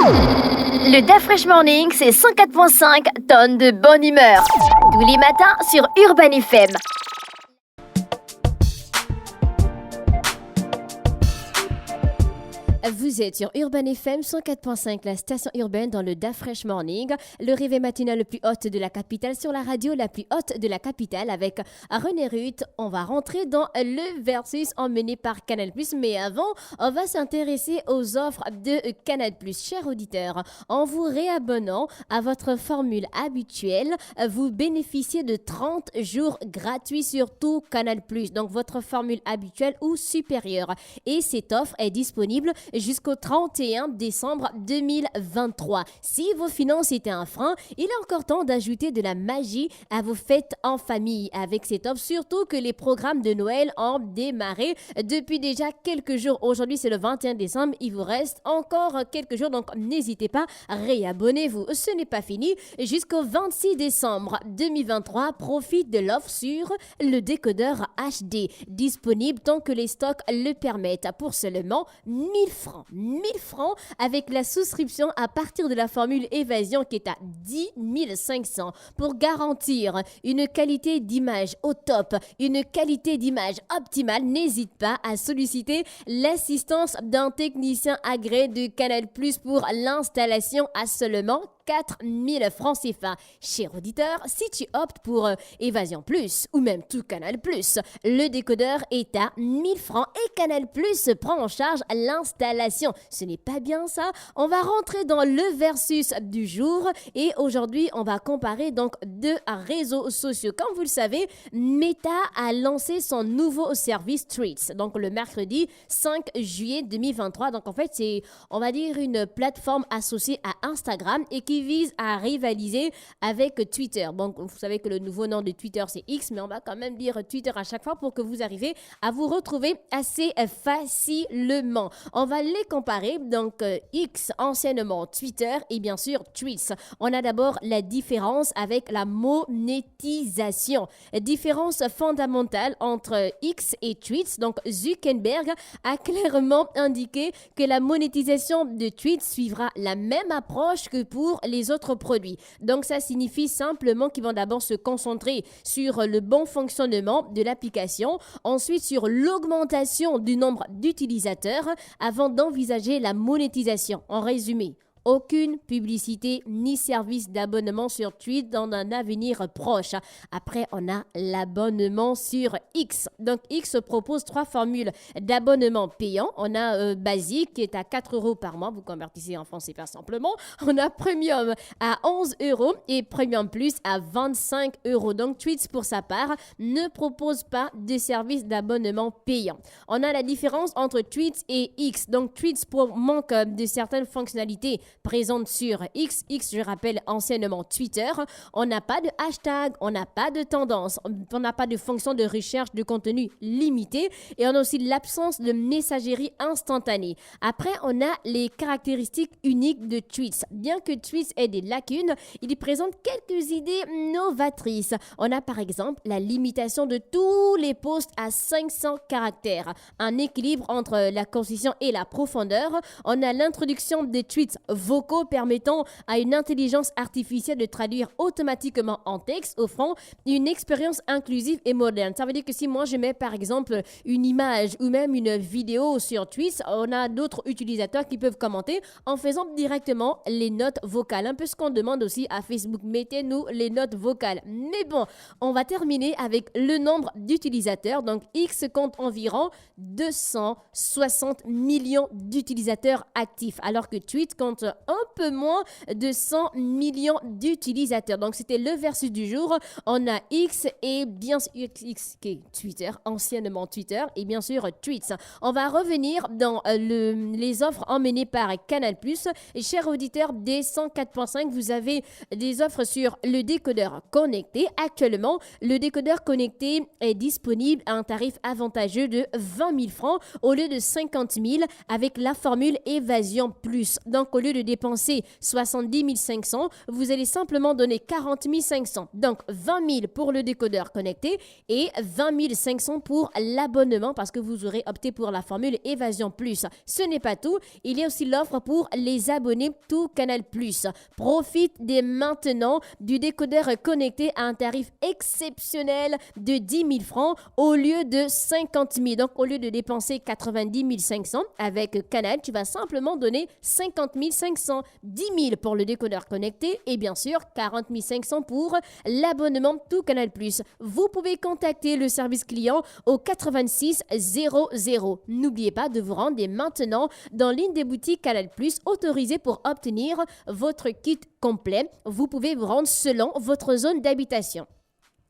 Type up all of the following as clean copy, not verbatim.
Le DAF Fresh Morning, c'est 104.5 tonnes de bonne humeur. Tous les matins sur Urban FM. Vous êtes sur Urban FM 104.5, la station urbaine dans le DAF Fresh Morning, le réveil matinal le plus haut de la capitale sur la radio la plus haute de la capitale avec René Ruth. On va rentrer dans le versus emmené par Canal+, mais avant, on va s'intéresser aux offres de Canal+. Chers auditeurs, en vous réabonnant à votre formule habituelle, vous bénéficiez de 30 jours gratuits sur tout Canal+, donc votre formule habituelle ou supérieure. Et cette offre est disponible jusqu'au 31 décembre 2023. Si vos finances étaient un frein, il est encore temps d'ajouter de la magie à vos fêtes en famille avec cette offre, surtout que les programmes de Noël ont démarré depuis déjà quelques jours. Aujourd'hui, c'est le 21 décembre, il vous reste encore quelques jours, donc n'hésitez pas, réabonnez-vous. Ce n'est pas fini. Jusqu'au 26 décembre 2023, profite de l'offre sur le décodeur HD, disponible tant que les stocks le permettent pour seulement 1000 francs avec la souscription à partir de la formule évasion qui est à 10 500 pour garantir une qualité d'image au top, une qualité d'image optimale. N'hésite pas à solliciter l'assistance d'un technicien agréé de Canal+ pour l'installation à seulement 4 000 francs CFA. Cher auditeur, si tu optes pour Évasion Plus ou même tout Canal+, le décodeur est à 1000 francs et Canal+ prend en charge l'installation. Ce n'est pas bien ça? On va rentrer dans le versus du jour et aujourd'hui, on va comparer donc deux réseaux sociaux. Comme vous le savez, Meta a lancé son nouveau service Threads, donc le mercredi 5 juillet 2023. Donc en fait, c'est, on va dire, une plateforme associée à Instagram et qui vise à rivaliser avec Twitter. Donc, vous savez que le nouveau nom de Twitter, c'est X, mais on va quand même dire Twitter à chaque fois pour que vous arriviez à vous retrouver assez facilement. On va les comparer. Donc, X, anciennement Twitter, et bien sûr, Threads. On a d'abord la différence avec la monétisation. Différence fondamentale entre X et Threads. Donc, Zuckerberg a clairement indiqué que la monétisation de Threads suivra la même approche que pour les autres produits. Donc, ça signifie simplement qu'ils vont d'abord se concentrer sur le bon fonctionnement de l'application, ensuite sur l'augmentation du nombre d'utilisateurs avant d'envisager la monétisation. En résumé, aucune publicité ni service d'abonnement sur Threads dans un avenir proche. Après, on a l'abonnement sur X. Donc, X propose 3 formules d'abonnement payant. On a basique qui est à 4 € par mois. Vous convertissez en français pas simplement. On a Premium à 11 € et Premium Plus à 25 €. Donc, Threads, pour sa part, ne propose pas de service d'abonnement payant. On a la différence entre Threads et X. Donc, Threads manque de certaines fonctionnalités présente sur X. X, je rappelle, anciennement Twitter. On n'a pas de hashtag, on n'a pas de tendance, on n'a pas de fonction de recherche de contenu limité et on a aussi l'absence de messagerie instantanée. Après, on a les caractéristiques uniques de Threads. Bien que Threads ait des lacunes, il présente quelques idées novatrices. On a par exemple la limitation de tous les posts à 500 caractères, un équilibre entre la concision et la profondeur. On a l'introduction des tweets vocaux permettant à une intelligence artificielle de traduire automatiquement en texte, offrant une expérience inclusive et moderne. Ça veut dire que si moi je mets par exemple une image ou même une vidéo sur Twitch, on a d'autres utilisateurs qui peuvent commenter en faisant directement les notes vocales. Un peu ce qu'on demande aussi à Facebook, mettez-nous les notes vocales. Mais bon, on va terminer avec le nombre d'utilisateurs. Donc X compte environ 260 millions d'utilisateurs actifs, alors que Twitch compte un peu moins de 100 millions d'utilisateurs. Donc, c'était le versus du jour. On a X et bien sûr X qui est Twitter, anciennement Twitter, et bien sûr Tweets. On va revenir dans les offres emmenées par Canal+. Et chers auditeurs des 104.5, vous avez des offres sur le décodeur connecté. Actuellement, le décodeur connecté est disponible à un tarif avantageux de 20 000 francs au lieu de 50 000 avec la formule Évasion Plus. Donc, au lieu de dépenser 70 500, vous allez simplement donner 40 500. Donc 20 000 pour le décodeur connecté et 20 500 pour l'abonnement parce que vous aurez opté pour la formule Évasion Plus. Ce n'est pas tout, il y a aussi l'offre pour les abonnés Tout Canal Plus. Profite dès maintenant du décodeur connecté à un tarif exceptionnel de 10 000 francs au lieu de 50 000. Donc au lieu de dépenser 90 500 avec Canal, tu vas simplement donner 50 500, 10 000 pour le décodeur connecté et bien sûr 40 500 pour l'abonnement Tout Canal Plus. Vous pouvez contacter le service client au 86 00. N'oubliez pas de vous rendre dès maintenant dans l'une des boutiques Canal Plus autorisées pour obtenir votre kit complet. Vous pouvez vous rendre selon votre zone d'habitation.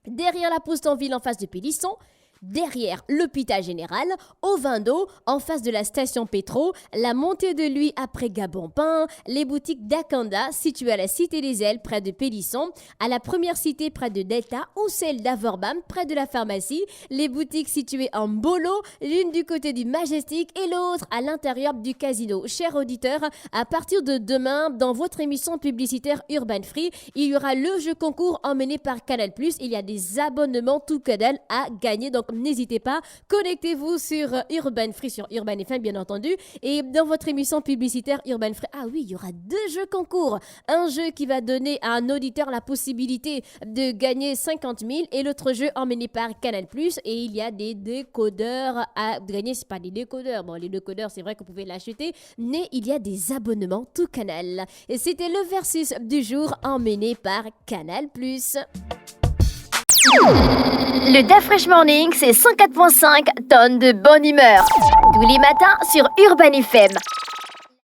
Derrière la poste en ville en face de Pélisson, derrière l'hôpital général, au vin d'eau, en face de la station Pétro, la montée de l'Huy après Gabon-Pain, les boutiques d'Akanda situées à la Cité des Ailes près de Pélisson, à la première cité près de Delta ou celle d'Avorbam près de la pharmacie, les boutiques situées en Bolo, l'une du côté du Majestic et l'autre à l'intérieur du casino. Chers auditeurs, à partir de demain, dans votre émission publicitaire Urban Free, il y aura le jeu concours emmené par Canal+. Il y a des abonnements tout cadal à gagner, donc n'hésitez pas, connectez-vous sur Urban Free, sur Urban FM bien entendu, et dans votre émission publicitaire Urban Free, ah oui, il y aura 2 jeux concours, un jeu qui va donner à un auditeur la possibilité de gagner 50 000 et l'autre jeu emmené par Canal+, et il y a des décodeurs à gagner, c'est pas des décodeurs, bon les décodeurs c'est vrai que vous pouvez l'acheter, mais il y a des abonnements tout canal, et c'était le versus du jour emmené par Canal+. Le Fresh Morning, c'est 104.5 tonnes de bonne humeur. Tous les matins sur Urban FM.